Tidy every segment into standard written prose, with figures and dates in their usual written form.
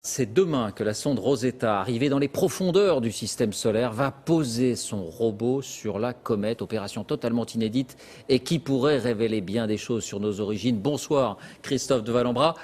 C'est demain que la sonde Rosetta, arrivée dans les profondeurs du système solaire, va poser son robot sur la comète. Opération totalement inédite et qui pourrait révéler bien des choses sur nos origines. Bonsoir Christophe de Valambra.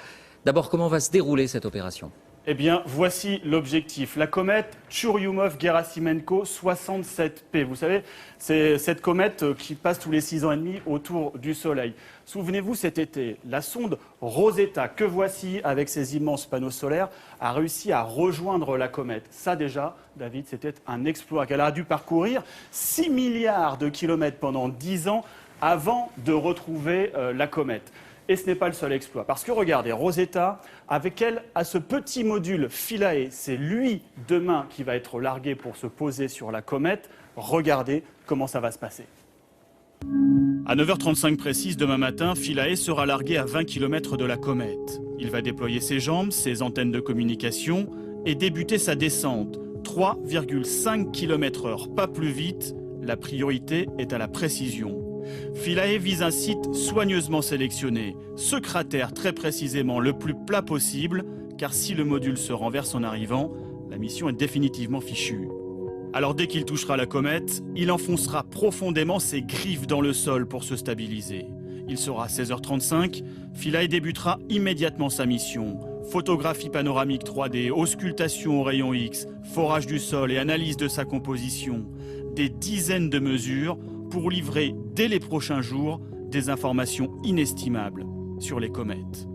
D'abord, comment va se dérouler cette opération ? Eh bien, voici l'objectif. La comète Churyumov-Gerasimenko 67P. Vous savez, c'est cette comète qui passe tous les 6 ans et demi autour du Soleil. Souvenez-vous, cet été, la sonde Rosetta, que voici avec ses immenses panneaux solaires, a réussi à rejoindre la comète. Ça déjà, David, c'était un exploit qu'elle a dû parcourir 6 milliards de kilomètres pendant 10 ans avant de retrouver la comète. Et ce n'est pas le seul exploit. Parce que regardez, Rosetta, avec elle, a ce petit module Philae. C'est lui, demain, qui va être largué pour se poser sur la comète. Regardez comment ça va se passer. À 9h35 précise, demain matin, Philae sera largué à 20 km de la comète. Il va déployer ses jambes, ses antennes de communication et débuter sa descente. 3,5 km/h, pas plus vite. La priorité est à la précision. Philae vise un site soigneusement sélectionné, ce cratère très précisément le plus plat possible, car si le module se renverse en arrivant, la mission est définitivement fichue. Alors dès qu'il touchera la comète, il enfoncera profondément ses griffes dans le sol pour se stabiliser. Il sera à 16h35, Philae débutera immédiatement sa mission. Photographie panoramique 3D, auscultation au rayon X, forage du sol et analyse de sa composition. Des dizaines de mesures pour livrer dès les prochains jours des informations inestimables sur les comètes.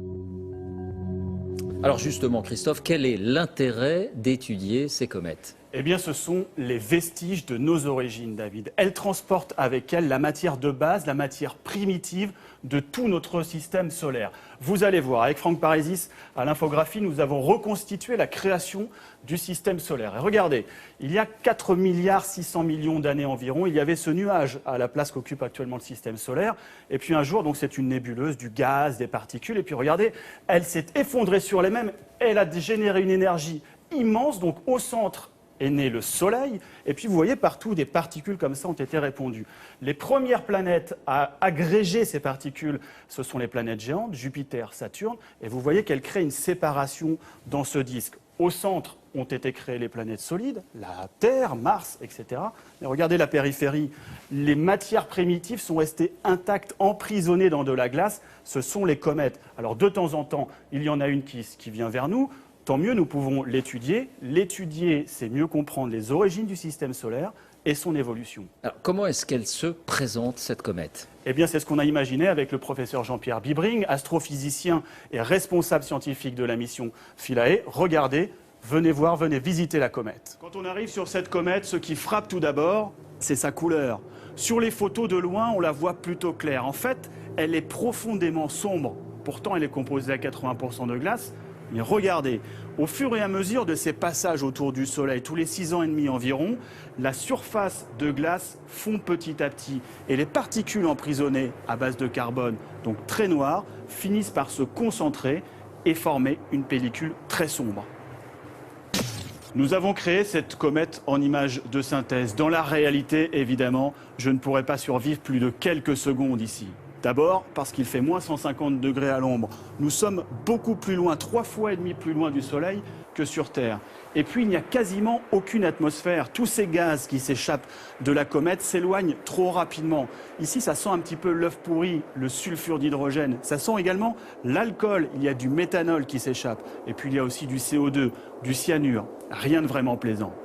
Alors justement, Christophe, quel est l'intérêt d'étudier ces comètes ? Eh bien, ce sont les vestiges de nos origines, David. Elles transportent avec elles la matière de base, la matière primitive de tout notre système solaire. Vous allez voir, avec Franck Parésis, à l'infographie, nous avons reconstitué la création du système solaire. Et regardez, il y a 4 milliards 600 millions d'années environ, il y avait ce nuage à la place qu'occupe actuellement le système solaire. Et puis un jour, donc c'est une nébuleuse, du gaz, des particules. Et puis regardez, elle s'est effondrée sur les mêmes. Elle a généré une énergie immense, donc au centre est né le Soleil, et puis vous voyez partout des particules comme ça ont été répandues. Les premières planètes à agréger ces particules, ce sont les planètes géantes, Jupiter, Saturne, et vous voyez qu'elles créent une séparation dans ce disque. Au centre ont été créées les planètes solides, la Terre, Mars, etc. Mais regardez la périphérie, les matières primitives sont restées intactes, emprisonnées dans de la glace, ce sont les comètes. Alors de temps en temps, il y en a une qui vient vers nous. Tant mieux, nous pouvons l'étudier. L'étudier, c'est mieux comprendre les origines du système solaire et son évolution. Alors, comment est-ce qu'elle se présente, cette comète ? Eh bien, c'est ce qu'on a imaginé avec le professeur Jean-Pierre Bibring, astrophysicien et responsable scientifique de la mission Philae. Regardez, venez voir, venez visiter la comète. Quand on arrive sur cette comète, ce qui frappe tout d'abord, c'est sa couleur. Sur les photos de loin, on la voit plutôt claire. En fait, elle est profondément sombre. Pourtant, elle est composée à 80% de glace. Mais regardez, au fur et à mesure de ces passages autour du Soleil, tous les 6 ans et demi environ, la surface de glace fond petit à petit. Et les particules emprisonnées à base de carbone, donc très noires, finissent par se concentrer et former une pellicule très sombre. Nous avons créé cette comète en image de synthèse. Dans la réalité, évidemment, je ne pourrais pas survivre plus de quelques secondes ici. D'abord, parce qu'il fait moins 150 degrés à l'ombre. Nous sommes beaucoup plus loin, 3,5 fois plus loin du Soleil que sur Terre. Et puis, il n'y a quasiment aucune atmosphère. Tous ces gaz qui s'échappent de la comète s'éloignent trop rapidement. Ici, ça sent un petit peu l'œuf pourri, le sulfure d'hydrogène. Ça sent également l'alcool. Il y a du méthanol qui s'échappe. Et puis, il y a aussi du CO2, du cyanure. Rien de vraiment plaisant.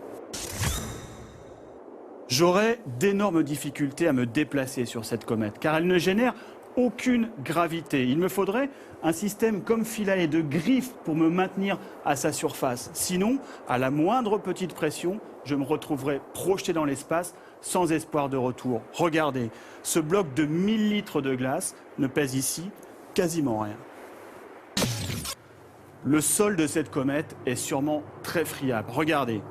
J'aurais d'énormes difficultés à me déplacer sur cette comète, car elle ne génère aucune gravité. Il me faudrait un système comme Philae de griffes pour me maintenir à sa surface. Sinon, à la moindre petite pression, je me retrouverais projeté dans l'espace sans espoir de retour. Regardez, ce bloc de 1000 litres de glace ne pèse ici quasiment rien. Le sol de cette comète est sûrement très friable. Regardez.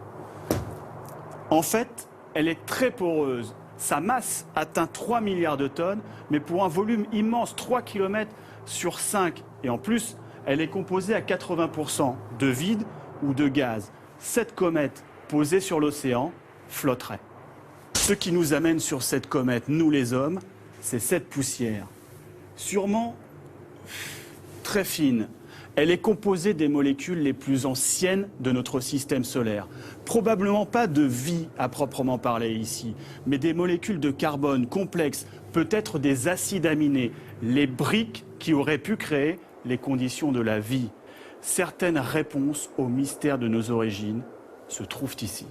En fait, elle est très poreuse. Sa masse atteint 3 milliards de tonnes, mais pour un volume immense, 3 km sur 5. Et en plus, elle est composée à 80% de vide ou de gaz. Cette comète, posée sur l'océan, flotterait. Ce qui nous amène sur cette comète, nous les hommes, c'est cette poussière. Sûrement très fine. Elle est composée des molécules les plus anciennes de notre système solaire. Probablement pas de vie à proprement parler ici, mais des molécules de carbone complexes, peut-être des acides aminés, les briques qui auraient pu créer les conditions de la vie. Certaines réponses au mystère de nos origines se trouvent ici.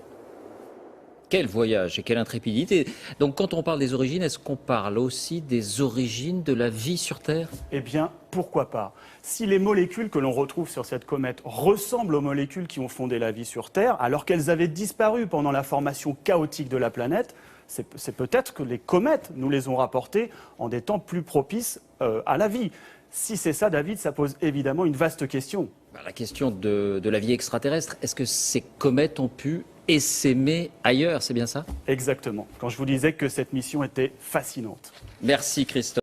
Quel voyage et quelle intrépidité. Donc quand on parle des origines, est-ce qu'on parle aussi des origines de la vie sur Terre? Eh bien, pourquoi pas? Si les molécules que l'on retrouve sur cette comète ressemblent aux molécules qui ont fondé la vie sur Terre, alors qu'elles avaient disparu pendant la formation chaotique de la planète, c'est peut-être que les comètes nous les ont rapportées en des temps plus propices à la vie. Si c'est ça, David, ça pose évidemment une vaste question. La question de la vie extraterrestre, est-ce que ces comètes ont pu essaimer ailleurs, c'est bien ça? Exactement. Quand je vous disais que cette mission était fascinante. Merci Christophe.